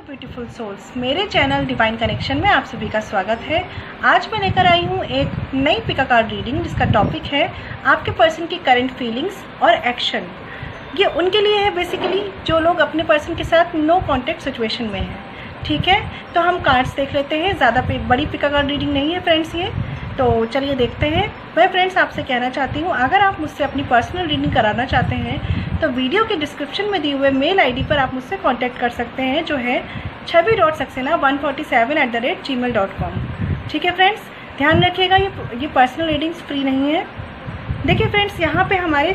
Beautiful souls, मेरे channel divine connection में आप सभी का स्वागत है। आज मैं लेकर आई हूँ एक नई पिका कार्ड रीडिंग जिसका टॉपिक है आपके पर्सन की करंट फीलिंग्स और एक्शन। ये उनके लिए है बेसिकली जो लोग अपने पर्सन के साथ नो कॉन्टेक्ट सिचुएशन में हैं। ठीक है, तो हम कार्ड्स देख लेते हैं। ज़्यादा बड़ी पिका कार्ड रीडिंग नहीं है फ्रेंड्स ये, तो चलिए देखते हैं। मैं फ्रेंड्स आपसे कहना चाहती हूँ, अगर आप मुझसे अपनी पर्सनल रीडिंग कराना चाहते हैं तो वीडियो के डिस्क्रिप्शन में दिए हुए मेल आईडी पर आप मुझसे कांटेक्ट कर सकते हैं, जो है chabi.saxena147@gmail.com। ठीक है फ्रेंड्स, ध्यान रखिएगा ये पर्सनल रीडिंग्स फ्री नहीं है। देखिए फ्रेंड्स, यहाँ पे हमारे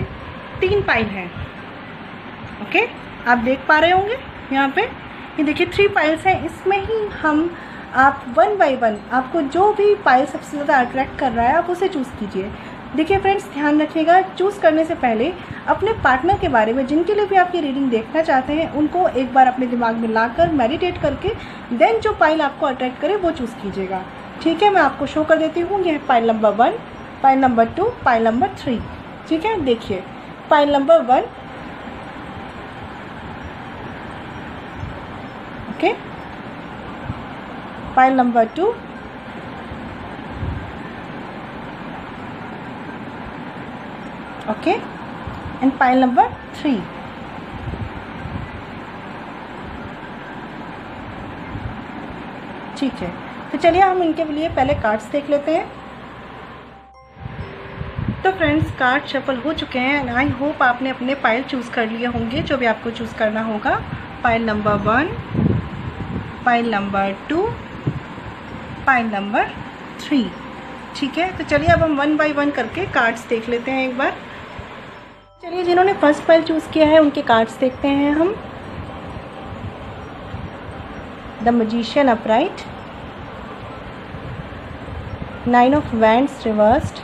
3 पाइल हैं। ओके, आप देख पा रहे होंगे यहाँ पे, ये देखिए 3 पाइल्स हैं। इसमें ही हम आप 1 बाय 1 आपको जो भी पाइल सबसे ज़्यादा अट्रैक्ट कर रहा है आप उसे चूज़ कीजिए। देखिए फ्रेंड्स, ध्यान रखिएगा, चूज़ करने से पहले अपने पार्टनर के बारे में, जिनके लिए भी आप ये रीडिंग देखना चाहते हैं, उनको एक बार अपने दिमाग में लाकर मेडिटेट करके देन जो पाइल आपको अट्रैक्ट करे वो चूज़ कीजिएगा। ठीक है, मैं आपको शो कर देती हूँ। यह है pile number 1, pile number 2, pile number 3। ठीक है, देखिए pile number 1। Okay, pile number 2, okay, and pile number 3। ठीक है, तो चलिए हम इनके लिए पहले कार्ड्स देख लेते हैं। तो फ्रेंड्स, कार्ड शफल हो चुके हैं एंड आई होप आपने अपने पाइल चूज़ कर लिए होंगे जो भी आपको चूज़ करना होगा। Pile number 1, pile number 2, pile number 3। ठीक है, तो चलिए अब हम 1 बाय 1 करके कार्ड्स देख लेते हैं एक बार। चलिए, जिन्होंने फर्स्ट पाइल चूज़ किया है उनके कार्ड्स देखते हैं हम। The magician upright, 9 of wands reversed,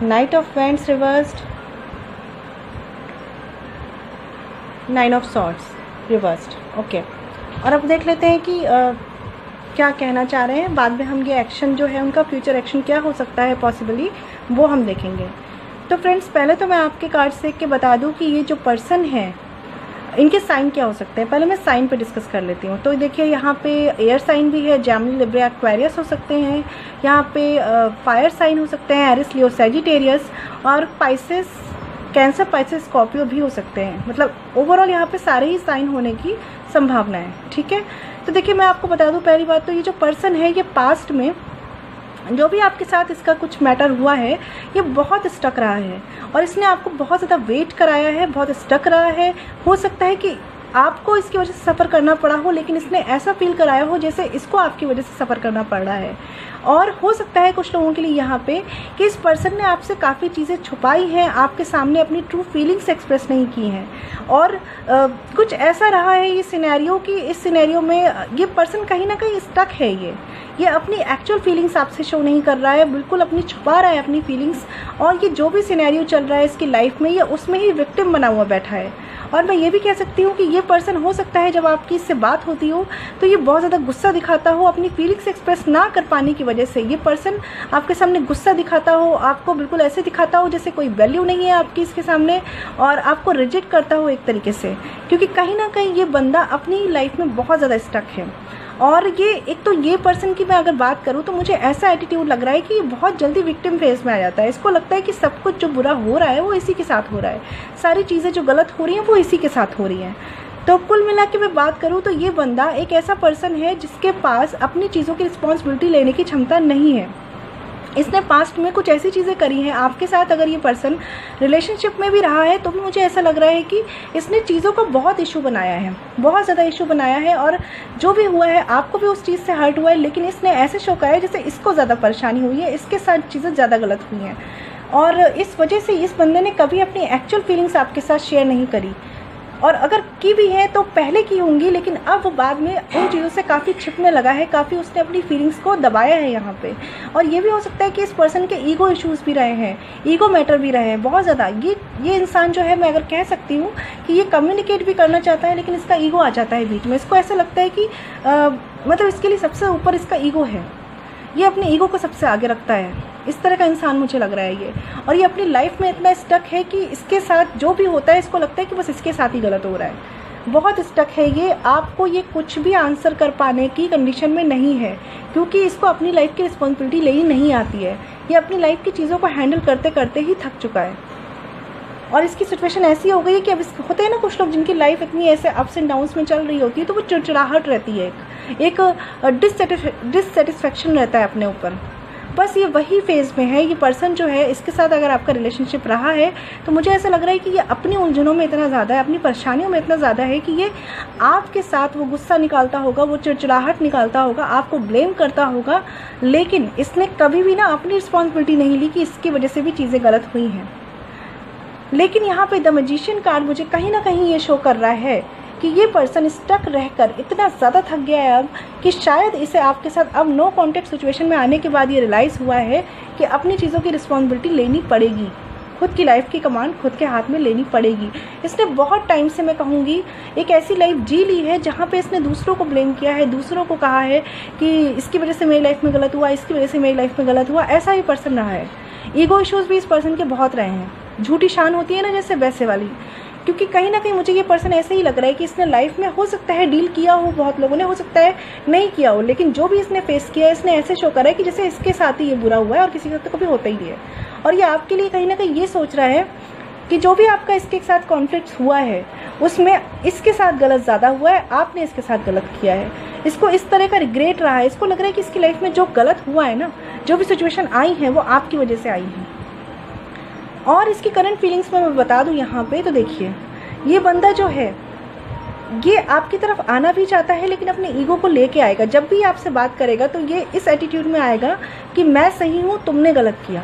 night of wands reversed, 9 of swords reversed. Okay, और अब देख लेते हैं कि क्या कहना चाह रहे हैं। बाद में हम ये एक्शन जो है उनका फ्यूचर एक्शन क्या हो सकता है पॉसिबली, वो हम देखेंगे। तो फ्रेंड्स, पहले तो मैं आपके कार्ड्स देख के बता दूं कि ये जो पर्सन है इनके साइन क्या हो सकते हैं। पहले मैं साइन पे डिस्कस कर लेती हूँ। तो देखिए, यहाँ पे एयर साइन भी है, जेमिनी, लिब्रा, एक्वेरियस हो सकते हैं। यहाँ पे फायर साइन हो सकते हैं, एरिस, लियो, सैजिटेरियस, और पाइसेस, कैंसर, पाइसेस, स्कॉर्पियो भी हो सकते हैं। मतलब ओवरऑल यहाँ पे सारे ही साइन होने की संभावना है। ठीक है, तो देखिए मैं आपको बता दूं, पहली बात तो ये जो पर्सन है ये पास्ट में जो भी आपके साथ इसका कुछ मैटर हुआ है ये बहुत स्टक रहा है और इसने आपको बहुत ज़्यादा वेट कराया है, बहुत स्टक रहा है। हो सकता है कि आपको इसकी वजह से सफ़र करना पड़ा हो, लेकिन इसने ऐसा फील कराया हो जैसे इसको आपकी वजह से सफ़र करना पड़ रहा है। और हो सकता है कुछ लोगों के लिए यहाँ पे कि इस पर्सन ने आपसे काफ़ी चीज़ें छुपाई हैं, आपके सामने अपनी ट्रू फीलिंग्स एक्सप्रेस नहीं की हैं। और कुछ ऐसा रहा है ये सिनेरियो कि इस सिनेरियो में ये पर्सन कहीं ना कहीं स्टक है। ये अपनी एक्चुअल फीलिंग्स आपसे शो नहीं कर रहा है, बिल्कुल अपनी छुपा रहा है अपनी फीलिंग्स। और ये जो भी सिनेरियो चल रहा है इसकी लाइफ में, ये उसमें ही विक्टिम बना हुआ बैठा है। और मैं ये भी कह सकती हूँ कि ये पर्सन हो सकता है जब आपकी इससे बात होती हो तो ये बहुत ज़्यादा गुस्सा दिखाता हो, अपनी फीलिंग्स एक्सप्रेस ना कर पाने की वजह से। ये पर्सन आपके सामने गुस्सा दिखाता हो, आपको बिल्कुल ऐसे दिखाता हो जैसे कोई वैल्यू नहीं है आपकी इसके सामने, और आपको रिजेक्ट करता हो एक तरीके से, क्योंकि कहीं ना कहीं ये बंदा अपनी लाइफ में बहुत ज़्यादा स्टक है। और ये एक तो ये पर्सन की मैं अगर बात करूँ तो मुझे ऐसा एटीट्यूड लग रहा है कि ये बहुत जल्दी विक्टिम फेज में आ जाता है। इसको लगता है कि सब कुछ जो बुरा हो रहा है वो इसी के साथ हो रहा है, सारी चीज़ें जो गलत हो रही हैं वो इसी के साथ हो रही हैं। तो कुल मिला के मैं बात करूँ तो ये बंदा एक ऐसा पर्सन है जिसके पास अपनी चीज़ों की रिस्पॉन्सिबिलिटी लेने की क्षमता नहीं है। इसने पास्ट में कुछ ऐसी चीज़ें करी हैं आपके साथ। अगर ये पर्सन रिलेशनशिप में भी रहा है तो भी मुझे ऐसा लग रहा है कि इसने चीज़ों को बहुत इशू बनाया है, बहुत ज़्यादा इशू बनाया है, और जो भी हुआ है आपको भी उस चीज़ से हर्ट हुआ है, लेकिन इसने ऐसे शो किया है जैसे इसको ज़्यादा परेशानी हुई है, इसके साथ चीज़ें ज़्यादा गलत हुई हैं। और इस वजह से इस बंदे ने कभी अपनी एक्चुअल फीलिंग्स आपके साथ शेयर नहीं करी, और अगर की भी है तो पहले की होंगी, लेकिन अब वो बाद में उन चीज़ों से काफ़ी छिपने लगा है, काफ़ी उसने अपनी फीलिंग्स को दबाया है यहाँ पे। और ये भी हो सकता है कि इस पर्सन के ईगो इश्यूज़ भी रहे हैं, ईगो मैटर भी रहे हैं बहुत ज़्यादा। ये इंसान जो है, मैं अगर कह सकती हूँ कि ये कम्युनिकेट भी करना चाहता है, लेकिन इसका ईगो आ जाता है बीच में। इसको ऐसा लगता है कि मतलब इसके लिए सबसे ऊपर इसका ईगो है, ये अपने ईगो को सबसे आगे रखता है। इस तरह का इंसान मुझे लग रहा है ये, और ये अपनी लाइफ में इतना स्टक है कि इसके साथ जो भी होता है इसको लगता है कि बस इसके साथ ही गलत हो रहा है। बहुत स्टक है ये, आपको ये कुछ भी आंसर कर पाने की कंडीशन में नहीं है, क्योंकि इसको अपनी लाइफ की रिस्पॉन्सिबिलिटी लेनी नहीं आती है। ये अपनी लाइफ की चीज़ों को हैंडल करते करते ही थक चुका है, और इसकी सिचुएशन ऐसी हो गई है कि अब होते हैं ना कुछ लोग जिनकी लाइफ इतनी ऐसे अप्स एंड डाउन्स में चल रही होती है, तो वो चिड़चिड़ाहट रहती है, एक डिससेटिस्फैक्शन रहता है अपने ऊपर। बस ये वही फेज़ में है ये पर्सन जो है, इसके साथ अगर आपका रिलेशनशिप रहा है तो मुझे ऐसा लग रहा है कि ये अपनी उलझनों में इतना ज़्यादा है, अपनी परेशानियों में इतना ज़्यादा है कि ये आपके साथ वो गुस्सा निकालता होगा, वो चिड़चिड़ाहट निकालता होगा, आपको ब्लेम करता होगा, लेकिन इसने कभी भी ना अपनी रिस्पॉन्सिबिलिटी नहीं ली कि इसकी वजह से भी चीज़ें गलत हुई हैं। लेकिन यहाँ पे द मैजिशियन कार्ड मुझे कहीं ना कहीं ये शो कर रहा है कि ये पर्सन स्टक रहकर इतना ज़्यादा थक गया है अब कि शायद इसे आपके साथ अब नो कॉन्टेक्ट सिचुएशन में आने के बाद ये रियलाइज़ हुआ है कि अपनी चीज़ों की रिस्पॉन्सिबिलिटी लेनी पड़ेगी, खुद की लाइफ की कमांड खुद के हाथ में लेनी पड़ेगी। इसने बहुत टाइम से, मैं कहूँगी, एक ऐसी लाइफ जी ली है जहाँ पे इसने दूसरों को ब्लेम किया है, दूसरों को कहा है कि इसकी वजह से मेरी लाइफ में गलत हुआ, इसकी वजह से मेरी लाइफ में गलत हुआ। ऐसा ही पर्सन रहा है। ईगो इश्यूज़ भी इस पर्सन के बहुत रहे हैं, झूठी शान होती है ना जैसे, वैसे वाली। क्योंकि कहीं ना कहीं मुझे ये पर्सन ऐसे ही लग रहा है कि इसने लाइफ में हो सकता है डील किया हो बहुत लोगों ने, हो सकता है नहीं किया हो, लेकिन जो भी इसने फेस किया है इसने ऐसे शो करा है कि जैसे इसके साथ ही ये बुरा हुआ है और किसी के साथ तो कभी होता ही नहीं है। और ये आपके लिए कहीं ना कहीं ये सोच रहा है कि जो भी आपका इसके साथ कॉन्फ्लिक्ट हुआ है उसमें इसके साथ गलत ज़्यादा हुआ है, आपने इसके साथ गलत किया है। इसको इस तरह का रिग्रेट रहा है, इसको लग रहा है कि इसकी लाइफ में जो गलत हुआ है ना, जो भी सिचुएशन आई है वो आपकी वजह से आई है। और इसकी करंट फीलिंग्स में मैं बता दूं यहाँ पे, तो देखिए ये बंदा जो है ये आपकी तरफ आना भी चाहता है, लेकिन अपने ईगो को लेके आएगा। जब भी आपसे बात करेगा तो ये इस एटीट्यूड में आएगा कि मैं सही हूँ, तुमने गलत किया,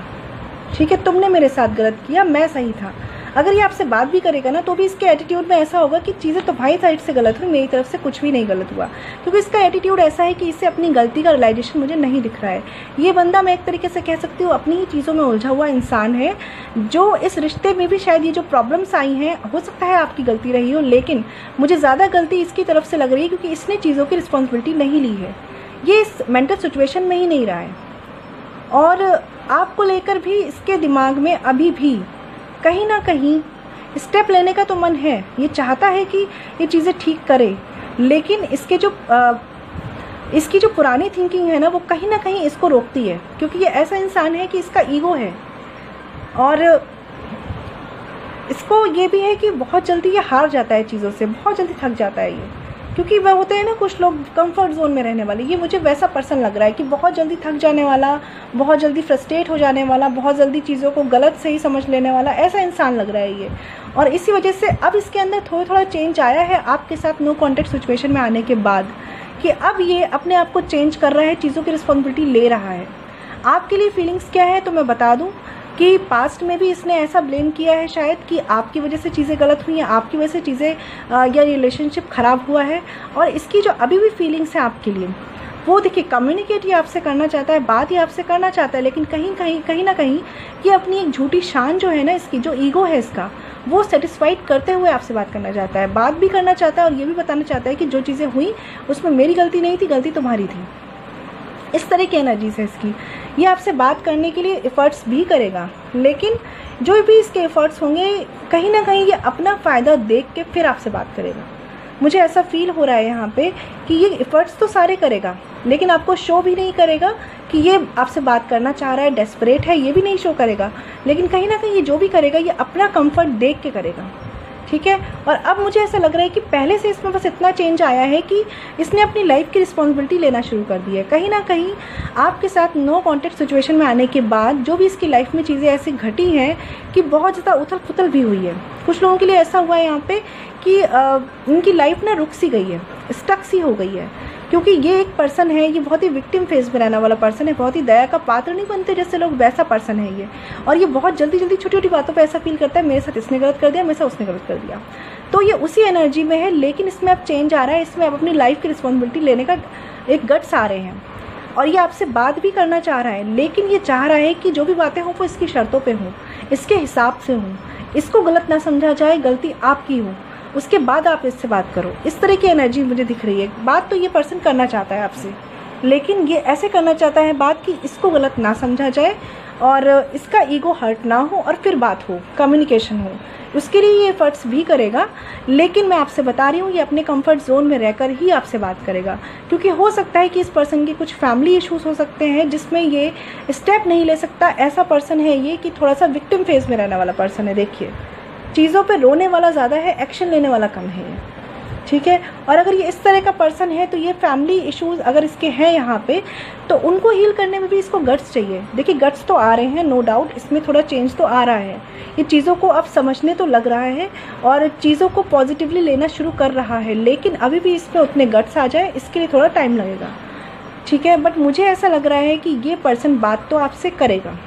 ठीक है, तुमने मेरे साथ गलत किया, मैं सही था। अगर ये आपसे बात भी करेगा ना तो भी इसके एटीट्यूड में ऐसा होगा कि चीज़ें तो भाई साइड से गलत हुई, मेरी तरफ से कुछ भी नहीं गलत हुआ, क्योंकि इसका एटीट्यूड ऐसा है कि इससे अपनी गलती का रियलाइजेशन मुझे नहीं दिख रहा है। ये बंदा, मैं एक तरीके से कह सकती हूँ, अपनी ही चीज़ों में उलझा हुआ इंसान है, जो इस रिश्ते में भी शायद ये जो प्रॉब्लम्स आई हैं, हो सकता है आपकी गलती रही हो, लेकिन मुझे ज़्यादा गलती इसकी तरफ से लग रही है क्योंकि इसने चीज़ों की रिस्पॉन्सिबिलिटी नहीं ली है। ये इस मेंटल सिचुएशन में ही नहीं रहा है, और आपको लेकर भी इसके दिमाग में अभी भी कहीं ना कहीं स्टेप लेने का तो मन है, ये चाहता है कि ये चीज़ें ठीक करे, लेकिन इसकी जो पुरानी थिंकिंग है ना वो कहीं ना कहीं इसको रोकती है, क्योंकि ये ऐसा इंसान है कि इसका ईगो है, और इसको ये भी है कि बहुत जल्दी ये हार जाता है चीज़ों से, बहुत जल्दी थक जाता है ये, क्योंकि वह होते हैं ना कुछ लोग कंफर्ट जोन में रहने वाले, ये मुझे वैसा पर्सन लग रहा है कि बहुत जल्दी थक जाने वाला, बहुत जल्दी फ्रस्ट्रेट हो जाने वाला, बहुत जल्दी चीज़ों को गलत सही समझ लेने वाला, ऐसा इंसान लग रहा है ये। और इसी वजह से अब इसके अंदर थोड़ा चेंज आया है आपके साथ नो कॉन्टेक्ट सिचुएशन में आने के बाद, कि अब ये अपने आप को चेंज कर रहा है, चीज़ों की रिस्पॉन्सिबिलिटी ले रहा है। आपके लिए फीलिंग्स क्या है तो मैं बता दूं कि पास्ट में भी इसने ऐसा ब्लेम किया है शायद कि आपकी वजह से चीज़ें गलत हुई हैं, आपकी वजह से चीज़ें या रिलेशनशिप ख़राब हुआ है। और इसकी जो अभी भी फीलिंग्स है आपके लिए, वो देखिए कम्युनिकेट ही आपसे करना चाहता है, बात ही आपसे करना चाहता है, लेकिन कहीं ना कहीं ये अपनी एक झूठी शान जो है ना, इसकी जो ईगो है इसका, वो सेटिस्फाइड करते हुए आपसे बात करना चाहता है, बात भी करना चाहता है और ये भी बताना चाहता है कि जो चीज़ें हुई उसमें मेरी गलती नहीं थी, गलती तुम्हारी थी। इस तरह की एनर्जीज है इसकी। ये आपसे बात करने के लिए एफ़र्ट्स भी करेगा, लेकिन जो भी इसके एफ़र्ट्स होंगे कहीं ना कहीं ये अपना फ़ायदा देख के फिर आपसे बात करेगा। मुझे ऐसा फील हो रहा है यहाँ पे कि ये एफ़र्ट्स तो सारे करेगा, लेकिन आपको शो भी नहीं करेगा कि ये आपसे बात करना चाह रहा है, डेस्परेट है, ये भी नहीं शो करेगा, लेकिन कहीं ना कहीं ये जो भी करेगा ये अपना कंफर्ट देख के करेगा, ठीक है। और अब मुझे ऐसा लग रहा है कि पहले से इसमें बस इतना चेंज आया है कि इसने अपनी लाइफ की रिस्पॉन्सिबिलिटी लेना शुरू कर दी है। कहीं ना कहीं आपके साथ नो कॉन्टेक्ट सिचुएशन में आने के बाद जो भी इसकी लाइफ में चीज़ें ऐसी घटी हैं कि बहुत ज़्यादा उथल पुथल भी हुई है। कुछ लोगों के लिए ऐसा हुआ है यहाँ पे कि उनकी लाइफ ना रुक सी गई है, स्टक सी हो गई है, क्योंकि ये एक पर्सन है, ये बहुत ही विक्टिम फेज में रहने वाला पर्सन है, बहुत ही दया का पात्र नहीं बनते जैसे लोग, वैसा पर्सन है ये। और ये बहुत जल्दी छोटी छोटी बातों पे ऐसा फील करता है मेरे साथ इसने गलत कर दिया, मेरे साथ उसने गलत कर दिया, तो ये उसी एनर्जी में है। लेकिन इसमें अब चेंज आ रहा है, इसमें अब अपनी लाइफ की रिस्पॉन्सिबिलिटी लेने का एक गट्स आ रहे हैं, और ये आपसे बात भी करना चाह रहा है, लेकिन ये चाह रहा है कि जो भी बातें हों वो इसकी शर्तों पे हों, इसके हिसाब से हों, इसको गलत ना समझा जाए, गलती आपकी हो, उसके बाद आप इससे बात करो। इस तरह की एनर्जी मुझे दिख रही है। बात तो ये पर्सन करना चाहता है आपसे, लेकिन ये ऐसे करना चाहता है बात कि इसको गलत ना समझा जाए और इसका ईगो हर्ट ना हो और फिर बात हो, कम्युनिकेशन हो। उसके लिए ये एफर्ट्स भी करेगा, लेकिन मैं आपसे बता रही हूँ ये अपने कंफर्ट जोन में रहकर ही आपसे बात करेगा, क्योंकि हो सकता है कि इस पर्सन के कुछ फैमिली इश्यूज हो सकते हैं जिसमें ये स्टेप नहीं ले सकता। ऐसा पर्सन है ये कि थोड़ा सा विक्टिम फेज में रहने वाला पर्सन है। देखिए, चीज़ों पे रोने वाला ज़्यादा है, एक्शन लेने वाला कम है ये, ठीक है। और अगर ये इस तरह का पर्सन है तो ये फैमिली इश्यूज अगर इसके हैं यहाँ पे, तो उनको हील करने में भी इसको गट्स चाहिए। देखिए, गट्स तो आ रहे हैं, नो डाउट, इसमें थोड़ा चेंज तो आ रहा है, ये चीज़ों को अब समझने तो लग रहा है और चीज़ों को पॉजिटिवली लेना शुरू कर रहा है, लेकिन अभी भी इसमें उतने गट्स आ जाए इसके लिए थोड़ा टाइम लगेगा, ठीक है। बट मुझे ऐसा लग रहा है कि ये पर्सन बात तो आपसे करेगा,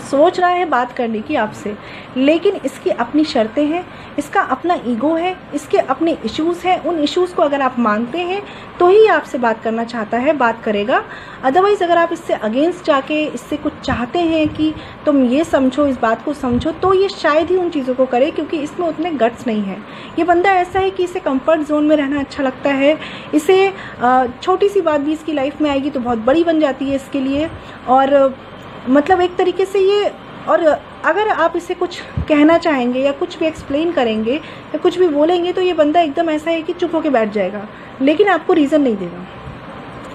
सोच रहा है बात करने की आपसे, लेकिन इसकी अपनी शर्तें हैं, इसका अपना ईगो है, इसके अपने इश्यूज़ हैं। उन इश्यूज़ को अगर आप मानते हैं तो ही आपसे बात करना चाहता है, बात करेगा। अदरवाइज़ अगर आप इससे अगेंस्ट जाके इससे कुछ चाहते हैं कि तुम ये समझो, इस बात को समझो, तो ये शायद ही उन चीज़ों को करे, क्योंकि इसमें उतने गट्स नहीं है। ये बंदा ऐसा है कि इसे कंफर्ट जोन में रहना अच्छा लगता है, इसे छोटी सी बात भी इसकी लाइफ में आएगी तो बहुत बड़ी बन जाती है इसके लिए। और मतलब एक तरीके से ये, और अगर आप इसे कुछ कहना चाहेंगे या कुछ भी एक्सप्लेन करेंगे या कुछ भी बोलेंगे तो ये बंदा एकदम ऐसा है कि चुप होकर बैठ जाएगा, लेकिन आपको रीज़न नहीं देगा।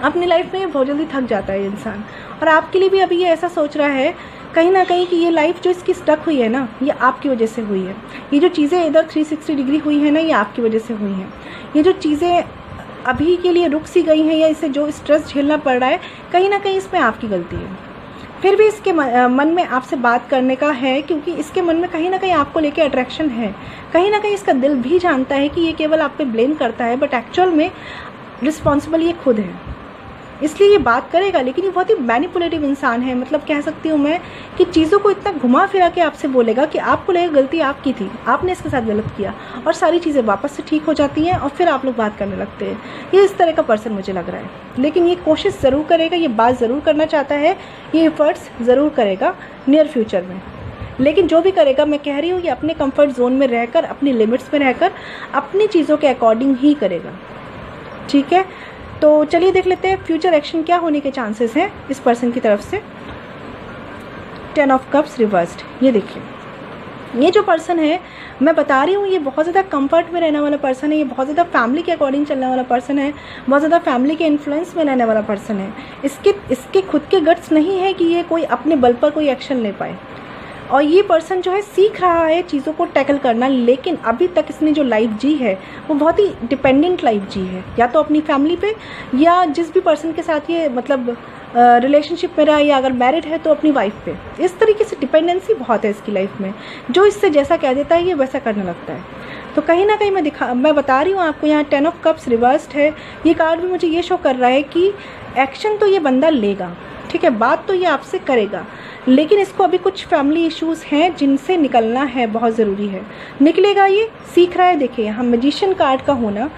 अपनी लाइफ में बहुत जल्दी थक जाता है इंसान, और आपके लिए भी अभी ये ऐसा सोच रहा है कहीं ना कहीं कि ये लाइफ जो इसकी स्टक हुई है ना, ये आपकी वजह से हुई है। ये जो चीज़ें इधर 360 डिग्री हुई है ना, ये आपकी वजह से हुई हैं। ये जो चीज़ें अभी के लिए रुक सी गई हैं या इसे जो स्ट्रेस झेलना पड़ रहा है, कहीं ना कहीं इसमें आपकी गलती है। फिर भी इसके मन में आपसे बात करने का है, क्योंकि इसके मन में कहीं ना कहीं आपको लेके अट्रैक्शन है। कहीं ना कहीं इसका दिल भी जानता है कि ये केवल आप पे ब्लेम करता है, बट एक्चुअल में रिस्पॉन्सिबल ये खुद है, इसलिए ये बात करेगा। लेकिन ये बहुत ही मैनिपुलेटिव इंसान है, मतलब कह सकती हूँ मैं कि चीज़ों को इतना घुमा फिरा के आपसे बोलेगा कि आपको लगेगा गलती आपकी थी, आपने इसके साथ गलत किया, और सारी चीज़ें वापस से ठीक हो जाती हैं और फिर आप लोग बात करने लगते हैं। ये इस तरह का पर्सन मुझे लग रहा है, लेकिन ये कोशिश ज़रूर करेगा, ये बात ज़रूर करना चाहता है, ये एफर्ट्स ज़रूर करेगा नियर फ्यूचर में। लेकिन जो भी करेगा, मैं कह रही हूँ, ये अपने कंफर्ट जोन में रहकर, अपनी लिमिट्स में रहकर, अपनी चीज़ों के अकॉर्डिंग ही करेगा, ठीक है। तो चलिए देख लेते हैं फ्यूचर एक्शन क्या होने के चांसेस हैं इस पर्सन की तरफ से। 10 ऑफ कप्स रिवर्स्ड, ये देखिए, ये जो पर्सन है, मैं बता रही हूँ, ये बहुत ज़्यादा कंफर्ट में रहने वाला पर्सन है, ये बहुत ज़्यादा फैमिली के अकॉर्डिंग चलने वाला पर्सन है, बहुत ज़्यादा फैमिली के इन्फ्लुएंस में रहने वाला पर्सन है। इसके खुद के गट्स नहीं है कि ये कोई अपने बल पर कोई एक्शन ले पाए, और ये पर्सन जो है सीख रहा है चीज़ों को टैकल करना, लेकिन अभी तक इसने जो लाइफ जी है वो बहुत ही डिपेंडेंट लाइफ जी है, या तो अपनी फैमिली पे, या जिस भी पर्सन के साथ ये मतलब रिलेशनशिप में रहा, या अगर मैरिड है तो अपनी वाइफ पे। इस तरीके से डिपेंडेंसी बहुत है इसकी लाइफ में, जो इससे जैसा कह देता है ये वैसा करने लगता है। तो कहीं ना कहीं मैं बता रही हूँ आपको, यहाँ 10 ऑफ कप्स रिवर्स्ड है। ये कार्ड भी मुझे ये शो कर रहा है कि एक्शन तो ये बंदा लेगा, ठीक है, बात तो ये आपसे करेगा, लेकिन इसको अभी कुछ फैमिली इश्यूज़ हैं जिनसे निकलना है, बहुत ज़रूरी है। निकलेगा, ये सीख रहा है। देखिए, यहाँ मैजिशियन कार्ड का होना,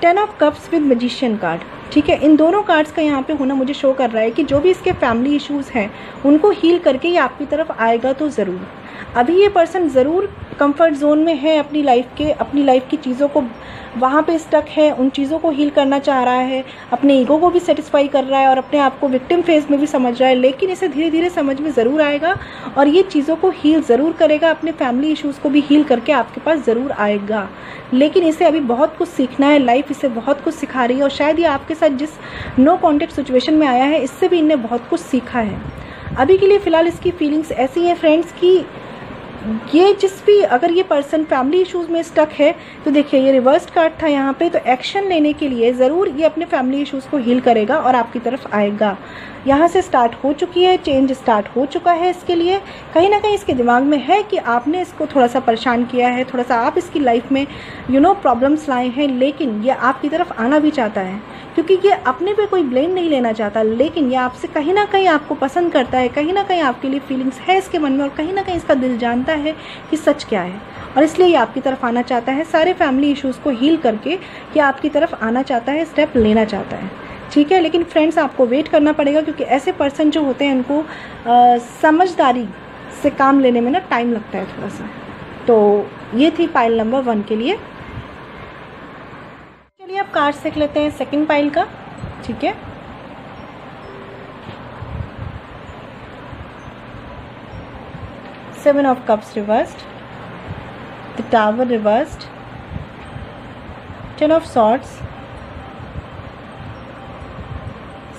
10 of cups with magician card, ठीक है, इन दोनों कार्ड्स का यहाँ पे होना मुझे शो कर रहा है कि जो भी इसके फैमिली इश्यूज़ हैं उनको हील करके ये आपकी तरफ आएगा तो ज़रूर। अभी ये पर्सन ज़रूर कंफर्ट जोन में है अपनी लाइफ की चीज़ों को, वहाँ पे स्टक है, उन चीज़ों को हील करना चाह रहा है, अपने ईगो को भी सेटिस्फाई कर रहा है और अपने आप को विक्टिम फेज में भी समझ रहा है, लेकिन इसे धीरे धीरे समझ में ज़रूर आएगा और ये चीज़ों को हील ज़रूर करेगा, अपने फैमिली इश्यूज़ को भी हील करके आपके पास ज़रूर आएगा। लेकिन इसे अभी बहुत कुछ सीखना है, लाइफ इसे बहुत कुछ सिखा रही है, और शायद ये आपके साथ जिस नो कॉन्टेक्ट सिचुएशन में आया है इससे भी इनने बहुत कुछ सीखा है। अभी के लिए फ़िलहाल इसकी फीलिंग्स ऐसी हैं फ्रेंड्स कि ये अगर ये पर्सन फैमिली इश्यूज़ में स्टक है तो देखिए, ये रिवर्स्ड कार्ड था यहाँ पे, तो एक्शन लेने के लिए ज़रूर ये अपने फैमिली इश्यूज़ को हील करेगा और आपकी तरफ आएगा। यहाँ से स्टार्ट हो चुकी है, चेंज स्टार्ट हो चुका है इसके लिए। कहीं ना कहीं इसके दिमाग में है कि आपने इसको थोड़ा सा परेशान किया है, थोड़ा सा आप इसकी लाइफ में प्रॉब्लम्स लाए हैं, लेकिन ये आपकी तरफ आना भी चाहता है, क्योंकि ये अपने पे कोई ब्लेम नहीं लेना चाहता, लेकिन ये आपसे कहीं ना कहीं आपको पसंद करता है, कहीं ना कहीं आपके लिए फीलिंग्स है इसके मन में, और कहीं ना कहीं इसका दिल जानता है कि सच क्या है, और इसलिए ये आपकी तरफ आना चाहता है। सारे फैमिली इश्यूज़ को हील करके ये आपकी तरफ आना चाहता है, स्टेप लेना चाहता है, ठीक है। लेकिन फ्रेंड्स, आपको वेट करना पड़ेगा, क्योंकि ऐसे पर्सन जो होते हैं उनको समझदारी से काम लेने में ना टाइम लगता है थोड़ा सा। तो ये थी पाइल नंबर 1 के लिए। चलिए आप कार्ड्स देख लेते हैं सेकंड पाइल का, ठीक है। Seven of cups reversed, the tower reversed, 10 of swords,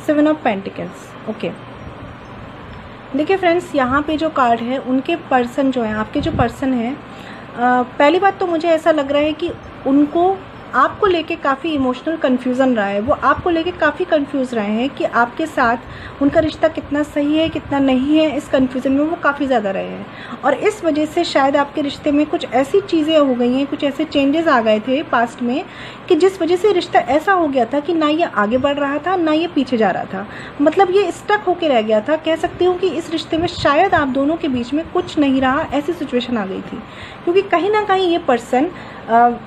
7 of pentacles. Okay, देखिए फ्रेंड्स, यहाँ पे जो कार्ड है उनके पर्सन जो है, आपके जो पर्सन है, पहली बात तो मुझे ऐसा लग रहा है कि उनको आपको लेके काफ़ी इमोशनल कन्फ्यूज़न रहा है। वो आपको लेके काफ़ी कंफ्यूज रहे हैं कि आपके साथ उनका रिश्ता कितना सही है कितना नहीं है। इस कन्फ्यूज़न में वो काफ़ी ज़्यादा रहे हैं और इस वजह से शायद आपके रिश्ते में कुछ ऐसी चीज़ें हो गई हैं, कुछ ऐसे चेंजेस आ गए थे पास्ट में कि जिस वजह से रिश्ता ऐसा हो गया था कि ना ये आगे बढ़ रहा था ना ये पीछे जा रहा था। मतलब ये स्टक होके रह गया था। कह सकती हूँ कि इस रिश्ते में शायद आप दोनों के बीच में कुछ नहीं रहा, ऐसी सिचुएशन आ गई थी। क्योंकि कहीं ना कहीं ये पर्सन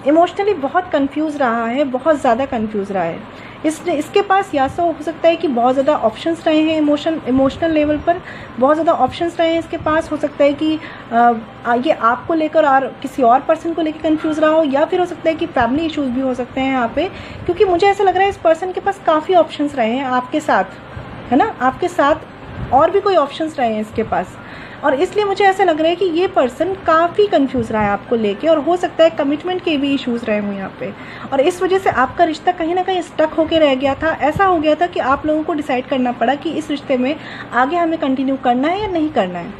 इमोशनली बहुत कंफ्यूज रहा है, बहुत ज़्यादा कंफ्यूज रहा है। इसके पास या तो हो सकता है कि बहुत ज़्यादा ऑप्शंस रहे हैं, इमोशनल लेवल पर बहुत ज़्यादा ऑप्शंस रहे हैं इसके पास। हो सकता है कि ये आपको लेकर और किसी और पर्सन को लेकर कंफ्यूज रहा हो, या फिर हो सकता है कि फैमिली इश्यूज भी हो सकते हैं यहाँ पे। क्योंकि मुझे ऐसा लग रहा है इस पर्सन के पास काफ़ी ऑप्शंस रहे हैं आपके साथ, है ना, आपके साथ और भी कोई ऑप्शंस रहे हैं इसके पास। और इसलिए मुझे ऐसा लग रहा है कि ये पर्सन काफ़ी कंफ्यूज रहा है आपको लेके, और हो सकता है कमिटमेंट के भी इश्यूज रहे हों यहाँ पे। और इस वजह से आपका रिश्ता कहीं ना कहीं स्टक होके रह गया था। ऐसा हो गया था कि आप लोगों को डिसाइड करना पड़ा कि इस रिश्ते में आगे हमें कंटिन्यू करना है या नहीं करना है।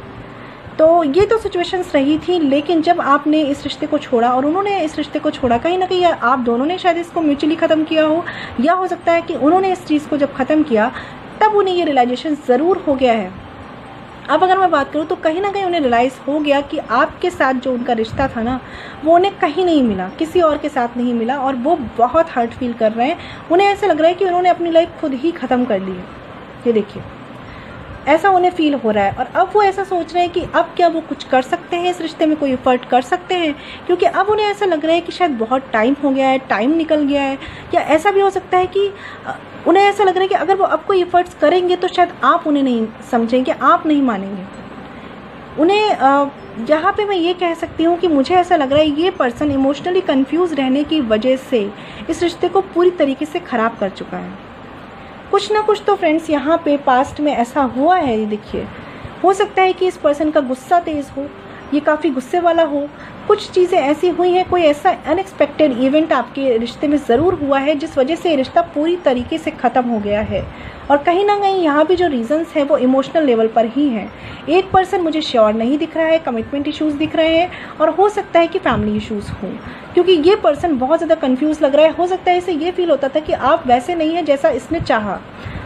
तो ये तो सिचुएशंस रही थी, लेकिन जब आपने इस रिश्ते को छोड़ा और उन्होंने इस रिश्ते को छोड़ा, कहीं ना कहीं आप दोनों ने शायद इसको म्यूचुअली ख़त्म किया हो, या हो सकता है कि उन्होंने इस चीज़ को जब ख़त्म किया तब उन्हें ये रियलाइजेशन ज़रूर हो गया है। अब अगर मैं बात करूँ तो कहीं ना कहीं उन्हें रियलाइज़ हो गया कि आपके साथ जो उनका रिश्ता था ना, वो उन्हें कहीं नहीं मिला, किसी और के साथ नहीं मिला, और वो बहुत हर्ट फील कर रहे हैं। उन्हें ऐसा लग रहा है कि उन्होंने अपनी लाइफ खुद ही ख़त्म कर ली है। ये देखिए, ऐसा उन्हें फील हो रहा है। और अब वो ऐसा सोच रहे हैं कि अब क्या वो कुछ कर सकते हैं, इस रिश्ते में कोई एफर्ट कर सकते हैं। क्योंकि अब उन्हें ऐसा लग रहा है कि शायद बहुत टाइम हो गया है, टाइम निकल गया है, या ऐसा भी हो सकता है कि उन्हें ऐसा लग रहा है कि अगर वो अब कोई एफर्ट्स करेंगे तो शायद आप उन्हें नहीं समझेंगे, आप नहीं मानेंगे उन्हें। यहाँ पे मैं ये कह सकती हूँ कि मुझे ऐसा लग रहा है ये पर्सन इमोशनली कंफ्यूज रहने की वजह से इस रिश्ते को पूरी तरीके से ख़राब कर चुका है। कुछ ना कुछ तो फ्रेंड्स यहाँ पे पास्ट में ऐसा हुआ है। ये देखिए, हो सकता है कि इस पर्सन का गुस्सा तेज़ हो, ये काफ़ी गुस्से वाला हो, कुछ चीज़ें ऐसी हुई हैं, कोई ऐसा अनएक्सपेक्टेड इवेंट आपके रिश्ते में ज़रूर हुआ है जिस वजह से ये रिश्ता पूरी तरीके से ख़त्म हो गया है। और कहीं ना कहीं यहाँ भी जो रीज़न्स हैं वो इमोशनल लेवल पर ही हैं। एक पर्सन मुझे श्योर नहीं दिख रहा है, कमिटमेंट इश्यूज़ दिख रहे हैं, और हो सकता है कि फैमिली इश्यूज़ हों, क्योंकि ये पर्सन बहुत ज़्यादा कंफ्यूज लग रहा है। हो सकता है इसे ये फील होता था कि आप वैसे नहीं हैं जैसा इसने चाहा।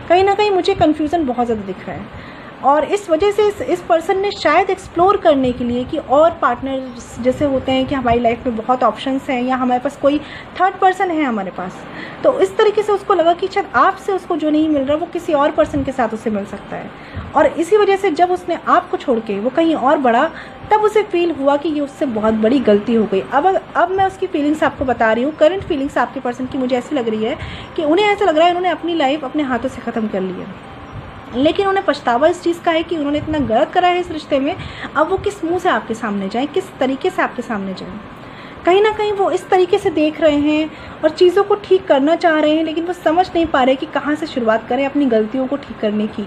कहीं ना कहीं मुझे कन्फ्यूज़न बहुत ज़्यादा दिख रहा है, और इस वजह से इस पर्सन ने शायद एक्सप्लोर करने के लिए कि और पार्टनर्स जैसे होते हैं कि हमारी लाइफ में बहुत ऑप्शंस हैं, या हमारे पास कोई थर्ड पर्सन है हमारे पास, तो इस तरीके से उसको लगा कि शायद आपसे उसको जो नहीं मिल रहा वो किसी और पर्सन के साथ उसे मिल सकता है। और इसी वजह से जब उसने आपको छोड़ के वो कहीं और बढ़ा, तब उसे फील हुआ कि ये उससे बहुत बड़ी गलती हो गई। अब मैं उसकी फीलिंग्स आपको बता रही हूँ, करंट फीलिंग्स आपके पर्सन की मुझे ऐसी लग रही है कि उन्हें ऐसा लग रहा है उन्होंने अपनी लाइफ अपने हाथों से ख़त्म कर ली है, लेकिन उन्हें पछतावा इस चीज़ का है कि उन्होंने इतना गलत करा है इस रिश्ते में। अब वो किस मुंह से आपके सामने जाएं, किस तरीके से आपके सामने जाएं। कहीं ना कहीं वो इस तरीके से देख रहे हैं और चीज़ों को ठीक करना चाह रहे हैं, लेकिन वो समझ नहीं पा रहे कि कहाँ से शुरुआत करें अपनी गलतियों को ठीक करने की।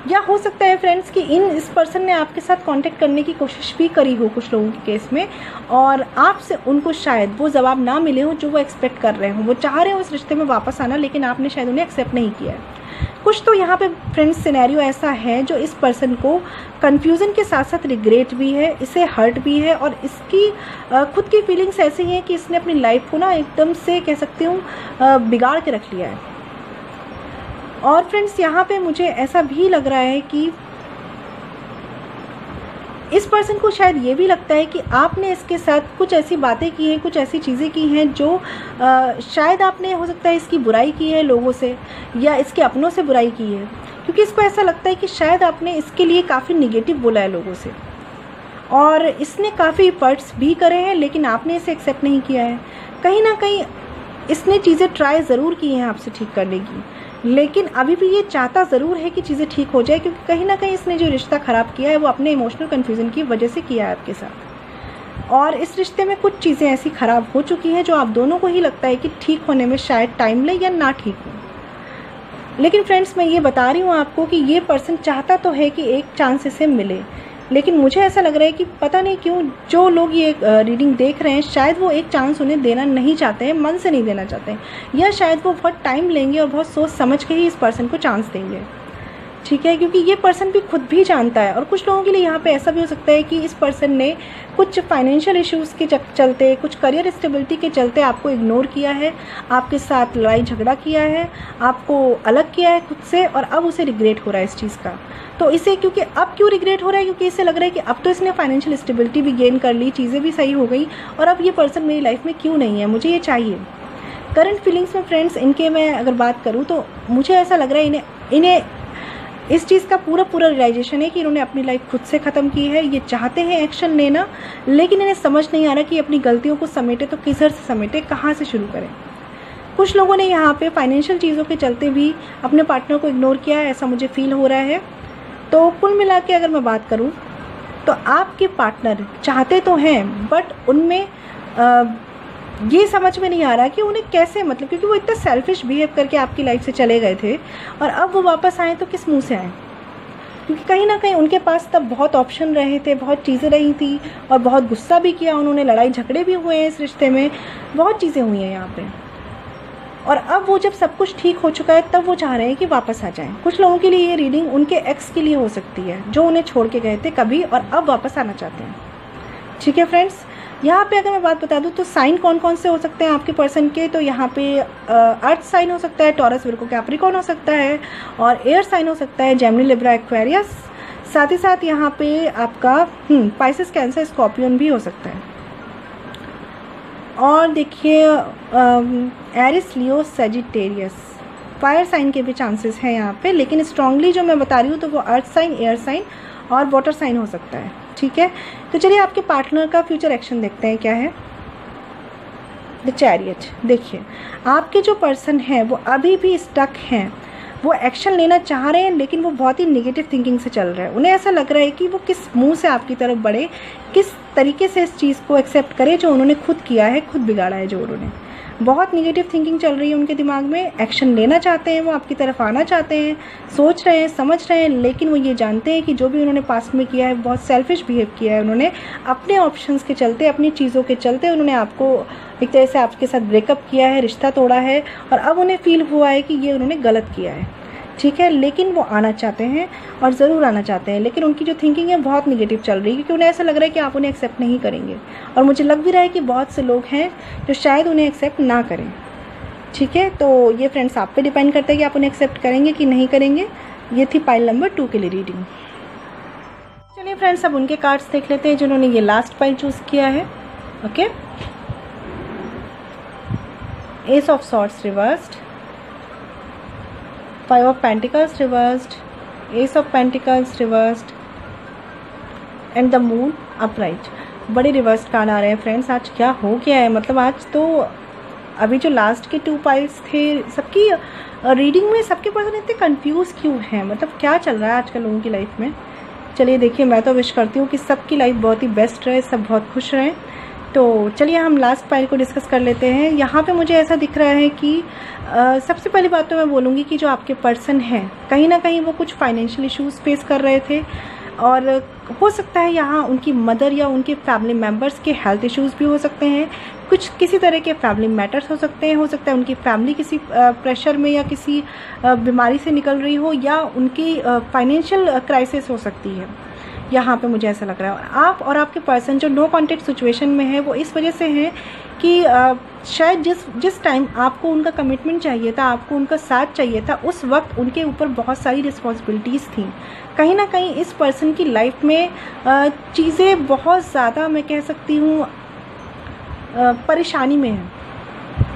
या हो सकता है फ्रेंड्स कि इस पर्सन ने आपके साथ कांटेक्ट करने की कोशिश भी करी हो कुछ लोगों के केस में, और आपसे उनको शायद वो जवाब ना मिले हो जो वो एक्सपेक्ट कर रहे हो। वो चाह रहे हो इस रिश्ते में वापस आना, लेकिन आपने शायद उन्हें एक्सेप्ट नहीं किया है। कुछ तो यहाँ पे फ्रेंड्स सिनेरियो ऐसा है जो इस पर्सन को कन्फ्यूज़न के साथ साथ रिग्रेट भी है, इसे हर्ट भी है, और इसकी खुद की फीलिंग्स ऐसी हैं कि इसने अपनी लाइफ को ना एकदम से कह सकती हूँ बिगाड़ के रख लिया है। और फ्रेंड्स यहाँ पे मुझे ऐसा भी लग रहा है कि इस पर्सन को शायद ये भी लगता है कि आपने इसके साथ कुछ ऐसी बातें की हैं, कुछ ऐसी चीज़ें की हैं जो शायद आपने हो सकता है इसकी बुराई की है लोगों से, या इसके अपनों से बुराई की है। क्योंकि इसको ऐसा लगता है कि शायद आपने इसके लिए काफ़ी निगेटिव बोला है लोगों से, और इसने काफ़ी एफर्ट्स भी करे हैं, लेकिन आपने इसे एक्सेप्ट नहीं किया है। कहीं ना कहीं इसने चीज़ें ट्राई ज़रूर की हैं आपसे ठीक करने की, लेकिन अभी भी ये चाहता ज़रूर है कि चीज़ें ठीक हो जाए, क्योंकि कहीं ना कहीं इसने जो रिश्ता ख़राब किया है वो अपने इमोशनल कन्फ्यूज़न की वजह से किया है आपके साथ। और इस रिश्ते में कुछ चीज़ें ऐसी ख़राब हो चुकी हैं जो आप दोनों को ही लगता है कि ठीक होने में शायद टाइम ले या ना ठीक हो। लेकिन फ्रेंड्स मैं ये बता रही हूँ आपको कि ये पर्सन चाहता तो है कि एक चांस इसे मिले, लेकिन मुझे ऐसा लग रहा है कि पता नहीं क्यों जो लोग ये रीडिंग देख रहे हैं शायद वो एक चांस उन्हें देना नहीं चाहते हैं, मन से नहीं देना चाहते हैं, या शायद वो बहुत टाइम लेंगे और बहुत सोच समझ के ही इस पर्सन को चांस देंगे। ठीक है, क्योंकि ये पर्सन भी खुद भी जानता है। और कुछ लोगों के लिए यहाँ पे ऐसा भी हो सकता है कि इस पर्सन ने कुछ फाइनेंशियल इश्यूज़ के चलते, कुछ करियर स्टेबिलिटी के चलते आपको इग्नोर किया है, आपके साथ लड़ाई झगड़ा किया है, आपको अलग किया है खुद से, और अब उसे रिग्रेट हो रहा है इस चीज़ का। तो इसे क्योंकि अब क्यों रिग्रेट हो रहा है, क्योंकि इसे लग रहा है कि अब तो इसने फाइनेंशियल स्टेबिलिटी भी गेन कर ली, चीज़ें भी सही हो गई, और अब ये पर्सन मेरी लाइफ में क्यों नहीं है, मुझे ये चाहिए। करंट फीलिंग्स में फ्रेंड्स इनके मैं अगर बात करूँ तो मुझे ऐसा लग रहा है इन्हें इस चीज़ का पूरा रियलाइजेशन है कि इन्होंने अपनी लाइफ खुद से ख़त्म की है। ये चाहते हैं एक्शन लेना, लेकिन इन्हें समझ नहीं आ रहा कि अपनी गलतियों को समेटे तो किधर से समेटे, कहाँ से शुरू करें। कुछ लोगों ने यहाँ पे फाइनेंशियल चीज़ों के चलते भी अपने पार्टनर को इग्नोर किया है, ऐसा मुझे फील हो रहा है। तो कुल मिला के अगर मैं बात करूँ तो आपके पार्टनर चाहते तो हैं, बट उनमें ये समझ में नहीं आ रहा कि उन्हें कैसे, मतलब क्योंकि वो इतना सेल्फिश बिहेव करके आपकी लाइफ से चले गए थे, और अब वो वापस आए तो किस मुंह से आए, क्योंकि कहीं ना कहीं उनके पास तब बहुत ऑप्शन रहे थे, बहुत चीज़ें रही थी, और बहुत गुस्सा भी किया उन्होंने, लड़ाई झगड़े भी हुए हैं इस रिश्ते में, बहुत चीज़ें हुई हैं यहाँ पे। और अब वो जब सब कुछ ठीक हो चुका है तब वो चाह रहे हैं कि वापस आ जाएं। कुछ लोगों के लिए ये रीडिंग उनके एक्स के लिए हो सकती है, जो उन्हें छोड़ के गए थे कभी और अब वापस आना चाहते हैं। ठीक है फ्रेंड्स, यहाँ पे अगर मैं बात बता दूँ तो साइन कौन कौन से हो सकते हैं आपके पर्सन के, तो यहाँ पे अर्थ साइन हो सकता है, टॉरस, विर्गो, कैप्रिकॉर्न हो सकता है, और एयर साइन हो सकता है, जेमिनी, लिब्रा, एक्वेरियस। साथ ही साथ यहाँ पे आपका पाइसेस, कैंसर, स्कॉर्पियन भी हो सकता है। और देखिए एरिस, लियो, सेजिटेरियस, फायर साइन के भी चांसेस हैं यहाँ पे, लेकिन स्ट्रांगली जो मैं बता रही हूँ तो वो अर्थ साइन, एयर साइन और वाटर साइन हो सकता है। ठीक है, तो चलिए आपके पार्टनर का फ्यूचर एक्शन देखते हैं क्या है। The chariot. देखिए आपके जो पर्सन हैं वो अभी भी स्टक हैं, वो एक्शन लेना चाह रहे हैं लेकिन वो बहुत ही नेगेटिव थिंकिंग से चल रहे हैं। उन्हें ऐसा लग रहा है कि वो किस मुंह से आपकी तरफ बढ़े, किस तरीके से इस चीज़ को एक्सेप्ट करे जो उन्होंने खुद किया है, खुद बिगाड़ा है जो उन्होंने। बहुत नेगेटिव थिंकिंग चल रही है उनके दिमाग में। एक्शन लेना चाहते हैं, वो आपकी तरफ आना चाहते हैं, सोच रहे हैं, समझ रहे हैं, लेकिन वो ये जानते हैं कि जो भी उन्होंने पास्ट में किया है बहुत सेल्फिश बिहेव किया है। उन्होंने अपने ऑप्शंस के चलते, अपनी चीज़ों के चलते उन्होंने आपको एक तरह से आपके साथ ब्रेकअप किया है, रिश्ता तोड़ा है, और अब उन्हें फील हुआ है कि ये उन्होंने गलत किया है। ठीक है, लेकिन वो आना चाहते हैं और ज़रूर आना चाहते हैं, लेकिन उनकी जो थिंकिंग है बहुत नेगेटिव चल रही है, क्योंकि उन्हें ऐसा लग रहा है कि आप उन्हें एक्सेप्ट नहीं करेंगे, और मुझे लग भी रहा है कि बहुत से लोग हैं जो शायद उन्हें एक्सेप्ट ना करें। ठीक है, तो ये फ्रेंड्स आप पे डिपेंड करता है कि आप उन्हें एक्सेप्ट करेंगे कि नहीं करेंगे। ये थी पाइल नंबर 2 के लिए रीडिंग। चलिए फ्रेंड्स, अब उनके कार्ड्स देख लेते हैं जिन्होंने ये लास्ट पाइल चूज़ किया है। Okay, S of swords reversed, 5 of Pentacles reversed, Ace of Pentacles reversed and the Moon upright। बड़े रिवर्स कार्ड आ रहे हैं फ्रेंड्स। आज क्या हो गया है, मतलब आज तो अभी जो लास्ट के 2 पाइल्स थे सबकी रीडिंग में सबके पर्सन इतने कंफ्यूज क्यों हैं, मतलब क्या चल रहा है आजकल लोगों की लाइफ में। चलिए देखिए, मैं तो विश करती हूँ कि सबकी लाइफ बहुत ही बेस्ट रहे, सब बहुत खुश रहें। तो चलिए हम लास्ट पाइल को डिस्कस कर लेते हैं। यहाँ पे मुझे ऐसा दिख रहा है कि सबसे पहली बात तो मैं बोलूँगी कि जो आपके पर्सन हैं कहीं ना कहीं वो कुछ फाइनेंशियल इश्यूज़ फेस कर रहे थे, और हो सकता है यहाँ उनकी मदर या उनके फैमिली मेम्बर्स के हेल्थ इश्यूज़ भी हो सकते हैं, कुछ किसी तरह के फैमिली मैटर्स हो सकते हैं, हो सकता है उनकी फैमिली किसी प्रेशर में या किसी बीमारी से निकल रही हो, या उनकी फाइनेंशियल क्राइसिस हो सकती है। यहाँ पे मुझे ऐसा लग रहा है आप और आपके पर्सन जो नो कॉन्टेक्ट सिचुएशन में है वो इस वजह से है कि शायद जिस टाइम आपको उनका कमिटमेंट चाहिए था, आपको उनका साथ चाहिए था, उस वक्त उनके ऊपर बहुत सारी रिस्पॉन्सिबिलिटीज़ थी। कहीं ना कहीं इस पर्सन की लाइफ में चीज़ें बहुत ज़्यादा, मैं कह सकती हूँ, परेशानी में है।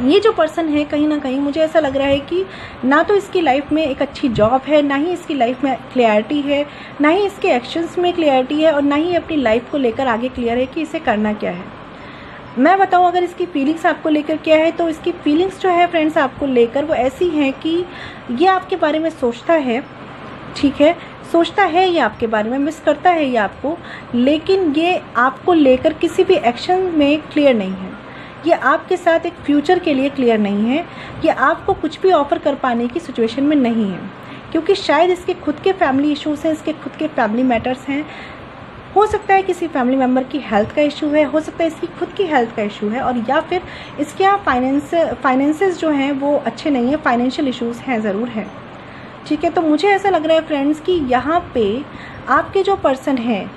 ये जो पर्सन है कहीं ना कहीं मुझे ऐसा लग रहा है कि ना तो इसकी लाइफ में एक अच्छी जॉब है, ना ही इसकी लाइफ में क्लियरिटी है, ना ही इसके एक्शंस में क्लियरिटी है, और ना ही अपनी लाइफ को लेकर आगे क्लियर है कि इसे करना क्या है। मैं बताऊं अगर इसकी फीलिंग्स आपको लेकर क्या है, तो इसकी फीलिंग्स जो है फ्रेंड्स आपको लेकर वो ऐसी हैं कि ये आपके बारे में सोचता है, ठीक है, सोचता है ये आपके बारे में, मिस करता है ये आपको, लेकिन ये आपको लेकर किसी भी एक्शन में क्लियर नहीं है। ये आपके साथ एक फ्यूचर के लिए क्लियर नहीं है, ये आपको कुछ भी ऑफ़र कर पाने की सिचुएशन में नहीं है, क्योंकि शायद इसके खुद के फैमिली इश्यूज़ हैं, इसके खुद के फैमिली मैटर्स हैं। हो सकता है किसी फैमिली मेम्बर की हेल्थ का इशू है, हो सकता है इसकी खुद की हेल्थ का इशू है, और या फिर इसके यहाँ फाइनेंसेस जो हैं वो अच्छे नहीं हैं, फाइनेंशियल इश्यूज़ हैं, ज़रूर हैं। ठीक है, तो मुझे ऐसा लग रहा है फ्रेंड्स कि यहाँ पे आपके जो पर्सन हैं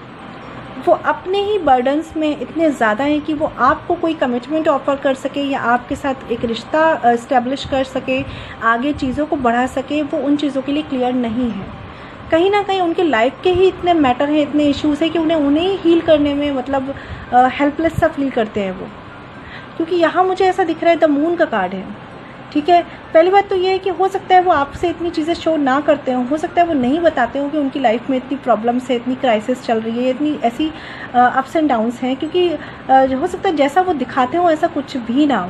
वो अपने ही बर्डन्स में इतने ज़्यादा हैं कि वो आपको कोई कमिटमेंट ऑफर कर सके या आपके साथ एक रिश्ता इस्टेब्लिश कर सके, आगे चीज़ों को बढ़ा सके, वो उन चीज़ों के लिए क्लियर नहीं है। कहीं ना कहीं उनके लाइफ के ही इतने मैटर हैं, इतने इश्यूज़ हैं कि उन्हें हील करने में मतलब हेल्पलेस सा फील करते हैं वो। क्योंकि यहाँ मुझे ऐसा दिख रहा है द मून का कार्ड है। ठीक है, पहली बात तो ये है कि हो सकता है वो आपसे इतनी चीज़ें शो ना करते हों, हो सकता है वो नहीं बताते हों कि उनकी लाइफ में इतनी प्रॉब्लम्स है, इतनी क्राइसिस चल रही है, इतनी ऐसी अप्स एंड डाउन्स हैं, क्योंकि हो सकता है जैसा वो दिखाते हो ऐसा कुछ भी ना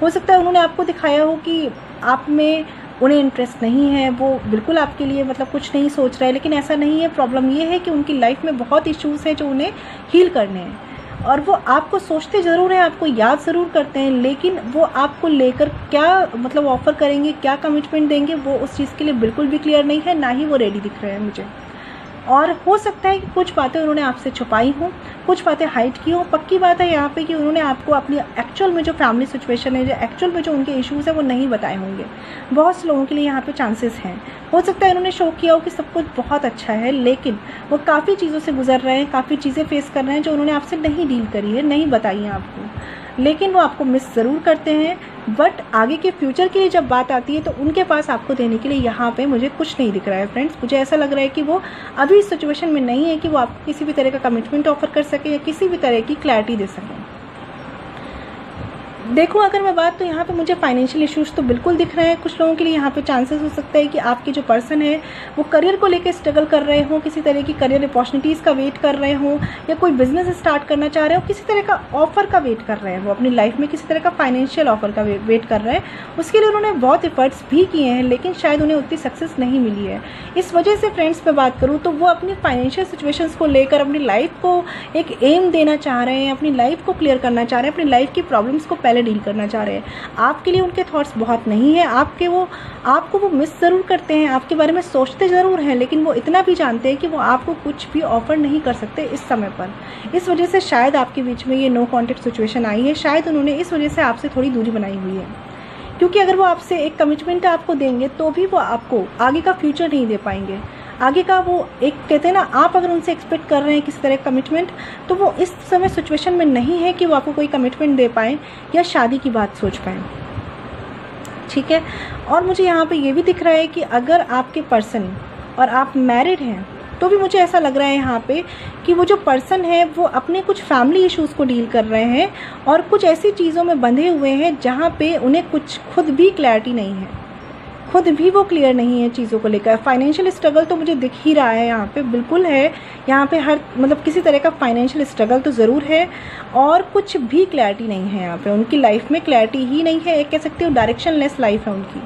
हो सकता है उन्होंने आपको दिखाया हो कि आप में उन्हें इंटरेस्ट नहीं है, वो बिल्कुल आपके लिए मतलब कुछ नहीं सोच रहा है, लेकिन ऐसा नहीं है। प्रॉब्लम ये है कि उनकी लाइफ में बहुत इश्यूज़ हैं जो उन्हें हील करने हैं, और वो आपको सोचते ज़रूर हैं, आपको याद ज़रूर करते हैं, लेकिन वो आपको लेकर क्या मतलब ऑफ़र करेंगे, क्या कमिटमेंट देंगे, वो उस चीज़ के लिए बिल्कुल भी क्लियर नहीं है, ना ही वो रेडी दिख रहे हैं मुझे। और हो सकता है कि कुछ बातें उन्होंने आपसे छुपाई हों, कुछ बातें हाइड की हों। पक्की बात है यहाँ पे कि उन्होंने आपको अपनी एक्चुअल में जो फैमिली सिचुएशन है, जो एक्चुअल में जो उनके इश्यूज़ हैं वो नहीं बताए होंगे। बहुत से लोगों के लिए यहाँ पे चांसेस हैं। हो सकता है इन्होंने शो किया हो कि सब कुछ बहुत अच्छा है, लेकिन वो काफ़ी चीज़ों से गुजर रहे हैं, काफ़ी चीज़ें फेस कर रहे हैं जो उन्होंने आपसे नहीं डील करी है, नहीं बताई हैं आपको, लेकिन वो आपको मिस ज़रूर करते हैं। बट आगे के फ्यूचर के लिए जब बात आती है तो उनके पास आपको देने के लिए यहाँ पे मुझे कुछ नहीं दिख रहा है फ्रेंड्स। मुझे ऐसा लग रहा है कि वो अभी इस सिचुएशन में नहीं है कि वो आपको किसी भी तरह का कमिटमेंट ऑफर कर सके या किसी भी तरह की क्लैरिटी दे सकें। देखो अगर मैं बात तो यहाँ पे मुझे फाइनेंशियल इश्यूज तो बिल्कुल दिख रहे हैं। कुछ लोगों के लिए यहाँ पे चांसेस हो सकता है कि आपके जो पर्सन है वो करियर को लेकर स्ट्रगल कर रहे हों, किसी तरह की करियर अपॉर्चुनिटीज़ का वेट कर रहे हों, या कोई बिजनेस स्टार्ट करना चाह रहे हो, किसी तरह का ऑफर का वेट कर रहे हैं, वो अपनी लाइफ में किसी तरह का फाइनेंशियल ऑफर का वेट कर रहे हैं। उसके लिए उन्होंने बहुत एफर्ट्स भी किए हैं, लेकिन शायद उन्हें उतनी सक्सेस नहीं मिली है। इस वजह से फ्रेंड्स पे बात करूँ तो वो अपनी फाइनेंशियल सिचुएशंस को लेकर अपनी लाइफ को एक एम देना चाह रहे हैं, अपनी लाइफ को क्लियर करना चाह रहे हैं, अपनी लाइफ की प्रॉब्लम्स को पहले डील करना चाह रहे हैं। आपके लिए उनके थॉट्स बहुत नहीं है, आपको वो मिस ज़रूर करते हैं, आपके बारे में सोचते ज़रूर हैं, लेकिन वो इतना भी जानते हैं कि वो आपको कुछ भी ऑफर नहीं कर सकते इस समय पर। इस वजह से शायद आपके बीच में ये नो कॉन्टैक्ट सिचुएशन आई है। शायद उन्होंने इस वजह से आपसे थोड़ी दूरी बनाई हुई है, क्योंकि अगर वो आपसे एक कमिटमेंट आपको देंगे तो भी वो आपको आगे का फ्यूचर नहीं दे पाएंगे। आगे का वो एक कहते हैं ना, आप अगर उनसे एक्सपेक्ट कर रहे हैं किसी तरह कमिटमेंट, तो वो इस समय सिचुएशन में नहीं है कि वो आपको कोई कमिटमेंट दे पाएँ या शादी की बात सोच पाएँ। ठीक है, और मुझे यहाँ पे ये भी दिख रहा है कि अगर आपके पर्सन और आप मैरिड हैं तो भी मुझे ऐसा लग रहा है यहाँ पे कि वो जो पर्सन है वो अपने कुछ फैमिली इश्यूज़ को डील कर रहे हैं और कुछ ऐसी चीज़ों में बंधे हुए हैं जहाँ पे उन्हें कुछ खुद भी क्लैरिटी नहीं है, खुद भी वो क्लियर नहीं है चीज़ों को लेकर। फाइनेंशियल स्ट्रगल तो मुझे दिख ही रहा है यहाँ पे, बिल्कुल है यहाँ पे, हर मतलब किसी तरह का फाइनेंशियल स्ट्रगल तो ज़रूर है, और कुछ भी क्लैरिटी नहीं है यहाँ पे। उनकी लाइफ में क्लैरिटी ही नहीं है, एक कह सकते हो डायरेक्शनलेस लाइफ है उनकी।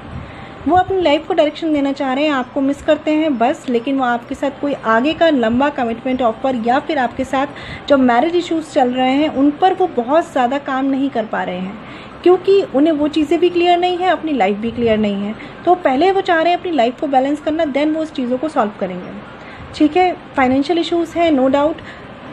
वो अपनी लाइफ को डायरेक्शन देना चाह रहे हैं, आपको मिस करते हैं बस, लेकिन वो आपके साथ कोई आगे का लंबा कमिटमेंट ऑफर या फिर आपके साथ जो मैरिज इश्यूज़ चल रहे हैं उन पर वो बहुत ज़्यादा काम नहीं कर पा रहे हैं, क्योंकि उन्हें वो चीज़ें भी क्लियर नहीं है, अपनी लाइफ भी क्लियर नहीं है। तो पहले वो चाह रहे हैं अपनी लाइफ को बैलेंस करना, देन वो उस चीज़ों को सॉल्व करेंगे। ठीक है, फाइनेंशियल इश्यूज़ हैं नो डाउट,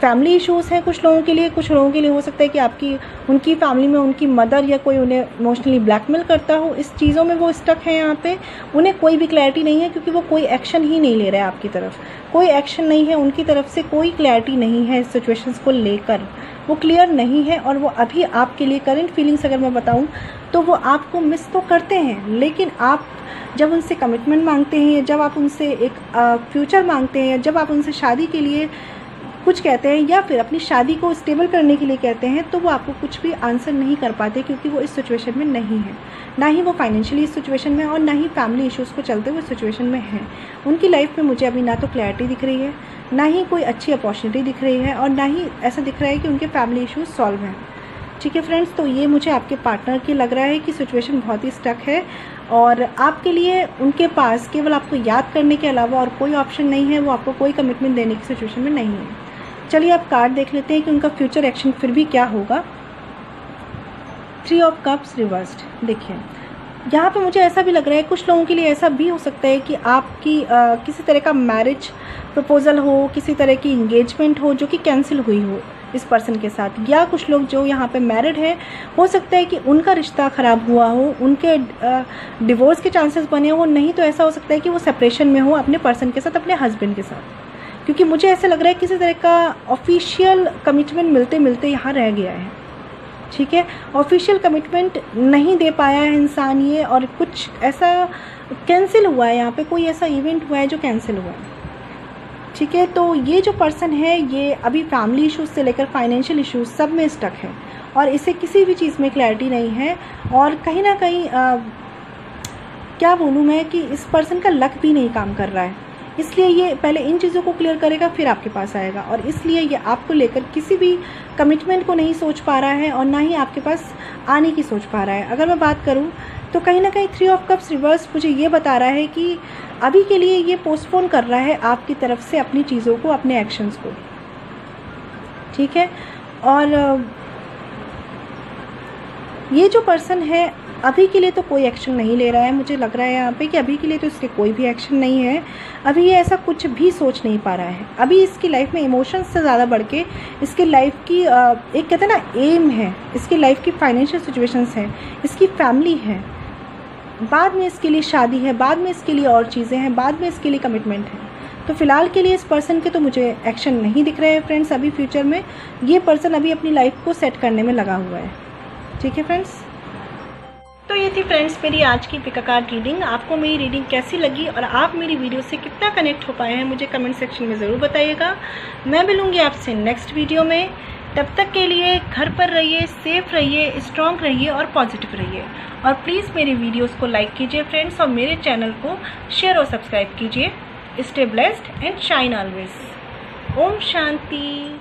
फैमिली इश्यूज़ हैं कुछ लोगों के लिए। कुछ लोगों के लिए हो सकता है कि उनकी फैमिली में उनकी मदर या कोई उन्हें इमोशनली ब्लैकमेल करता हो, इस चीज़ों में वो स्टक है यहाँ पे। उन्हें कोई भी क्लैरिटी नहीं है, क्योंकि वो कोई एक्शन ही नहीं ले रहे हैं आपकी तरफ, कोई एक्शन नहीं है उनकी तरफ से, कोई क्लैरिटी नहीं है इस सिचुएशंस को लेकर, वो क्लियर नहीं है। और वो अभी आपके लिए करंट फीलिंग्स अगर मैं बताऊँ तो वो आपको मिस तो करते हैं, लेकिन आप जब उनसे कमिटमेंट मांगते हैं, जब आप उनसे एक फ्यूचर मांगते हैं, जब आप उनसे शादी के लिए कुछ कहते हैं या फिर अपनी शादी को स्टेबल करने के लिए कहते हैं, तो वो आपको कुछ भी आंसर नहीं कर पाते, क्योंकि वो इस सिचुएशन में नहीं है, ना ही वो फाइनेंशियली इस सिचुएशन में और ना ही फैमिली इश्यूज़ को चलते हुए सिचुएशन में है। उनकी लाइफ में मुझे अभी ना तो क्लैरिटी दिख रही है, ना ही कोई अच्छी अपॉर्चुनिटी दिख रही है, और ना ही ऐसा दिख रहा है कि उनके फैमिली इश्यूज़ सॉल्व हैं। ठीक है फ्रेंड्स, तो ये मुझे आपके पार्टनर की लग रहा है कि सिचुएशन बहुत ही स्टक है, और आपके लिए उनके पास केवल आपको याद करने के अलावा और कोई ऑप्शन नहीं है, वो आपको कोई कमिटमेंट देने की सिचुएशन में नहीं है। चलिए आप कार्ड देख लेते हैं कि उनका फ्यूचर एक्शन फिर भी क्या होगा। 3 ऑफ कप्स रिवर्स्ड। देखिए यहाँ पे मुझे ऐसा भी लग रहा है, कुछ लोगों के लिए ऐसा भी हो सकता है कि आपकी किसी तरह का मैरिज प्रपोज़ल हो, किसी तरह की इंगेजमेंट हो जो कि कैंसिल हुई हो इस पर्सन के साथ, या कुछ लोग जो यहाँ पे मैरिड है, हो सकता है कि उनका रिश्ता ख़राब हुआ हो, उनके डिवोर्स के चांसेस बने हो, नहीं तो ऐसा हो सकता है कि वो सेपरेशन में हो अपने पर्सन के साथ, अपने हस्बैंड के साथ। क्योंकि मुझे ऐसा लग रहा है किसी तरह का ऑफिशियल कमिटमेंट मिलते मिलते यहाँ रह गया है। ठीक है, ऑफिशियल कमिटमेंट नहीं दे पाया है इंसान ये, और कुछ ऐसा कैंसिल हुआ है, यहाँ पे कोई ऐसा इवेंट हुआ है जो कैंसिल हुआ है। ठीक है, तो ये जो पर्सन है ये अभी फैमिली इश्यूज से लेकर फाइनेंशियल इश्यूज सब में स्टक है और इसे किसी भी चीज़ में क्लैरिटी नहीं है, और कहीं ना कहीं क्या बोलूँ मैं कि इस पर्सन का लक भी नहीं काम कर रहा है। इसलिए ये पहले इन चीज़ों को क्लियर करेगा फिर आपके पास आएगा, और इसलिए ये आपको लेकर किसी भी कमिटमेंट को नहीं सोच पा रहा है और ना ही आपके पास आने की सोच पा रहा है। अगर मैं बात करूँ तो कहीं ना कहीं 3 ऑफ कप्स रिवर्स मुझे ये बता रहा है कि अभी के लिए ये पोस्टपोन कर रहा है आपकी तरफ से अपनी चीज़ों को, अपने एक्शंस को। ठीक है, और ये जो पर्सन है अभी के लिए तो कोई एक्शन नहीं ले रहा है। मुझे लग रहा है यहाँ पे कि अभी के लिए तो इसके कोई भी एक्शन नहीं है। अभी ये ऐसा कुछ भी सोच नहीं पा रहा है। अभी इसकी लाइफ में इमोशंस से ज़्यादा बढ़ के इसकी लाइफ की एक कहते हैं ना एम है, इसकी लाइफ की फाइनेंशियल सिचुएशंस है, इसकी फैमिली है, बाद में इसके लिए शादी है, बाद में इसके लिए और चीज़ें हैं, बाद में इसके लिए कमिटमेंट है। तो फिलहाल के लिए इस पर्सन के तो मुझे एक्शन नहीं दिख रहे हैं फ्रेंड्स। अभी फ्यूचर में ये पर्सन अभी अपनी लाइफ को सेट करने में लगा हुआ है। ठीक है फ्रेंड्स, तो ये थी फ्रेंड्स मेरी आज की पिक अ कार्ड रीडिंग। आपको मेरी रीडिंग कैसी लगी और आप मेरी वीडियो से कितना कनेक्ट हो पाए हैं मुझे कमेंट सेक्शन में ज़रूर बताइएगा। मैं मिलूँगी आपसे नेक्स्ट वीडियो में। तब तक के लिए घर पर रहिए, सेफ रहिए, स्ट्रॉन्ग रहिए और पॉजिटिव रहिए। और प्लीज़ मेरे वीडियोस को लाइक कीजिए फ्रेंड्स, और मेरे चैनल को शेयर और सब्सक्राइब कीजिए। Stay blessed and shine always. ओम शांति।